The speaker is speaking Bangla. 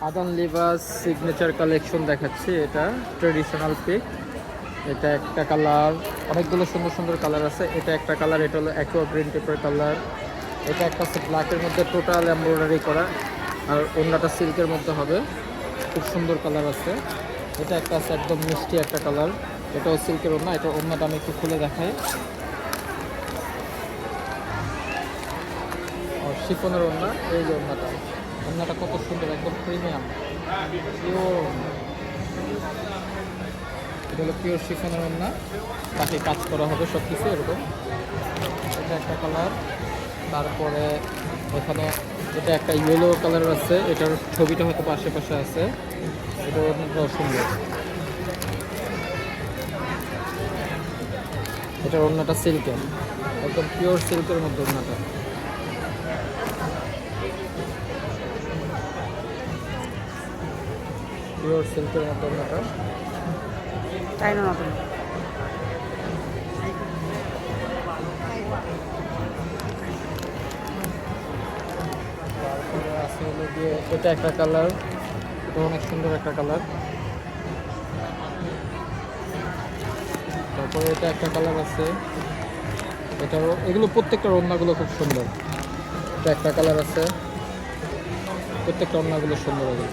আদান লিবাস সিগনেচার কালেকশন দেখাচ্ছি। এটা ট্রেডিশনাল পিক। এটা একটা কালার, অনেকগুলো সুন্দর সুন্দর কালার আছে। এটা একটা কালার, এটা হলো অ্যাকোয়া গ্রিন টেপের কালার। এটা একটা আছে ব্ল্যাকের মধ্যে টোটাল এমব্রয়ডারি করা, আর অন্যটা সিল্কের মধ্যে হবে। খুব সুন্দর কালার আছে। এটা একটা আছে একদম মিষ্টি একটা কালার, এটাও সিল্কের ওড়না। এটা ওড়নাটা আমি একটু খুলে দেখাই। আর শিফনের ওড়না, এই যে ওড়নাটা, ওড়নাটা কত সুন্দর, একদম প্রিমিয়াম পিওর। এটা হলো পিওর শিফনের ওড়না, তাকে কাজ করা হবে সব কিছু এরকম। এটা একটা কালার। তারপরে এখানে এটা একটা ইয়েলো কালার আছে, এটার ছবিটা হয়তো আশেপাশে আছে। এটা ওড়নাটাও সুন্দর। এটার ওড়নাটা সিল্কের, একদম পিওর সিল্কের মধ্যে ওড়নাটা। পিওর সিল্কের মধ্যে ওড়নাটা। তাই না আপনি? তারপরে আছে হলো গিয়ে এটা একটা কালার, এটা অনেক সুন্দর একটা কালার। তারপরে এটা একটা কালার আছে, এটারও, এগুলো প্রত্যেকটা ওড়নাগুলো খুব সুন্দর। এটা একটা কালার আছে, প্রত্যেকটা ওড়নাগুলো সুন্দর এগুলো।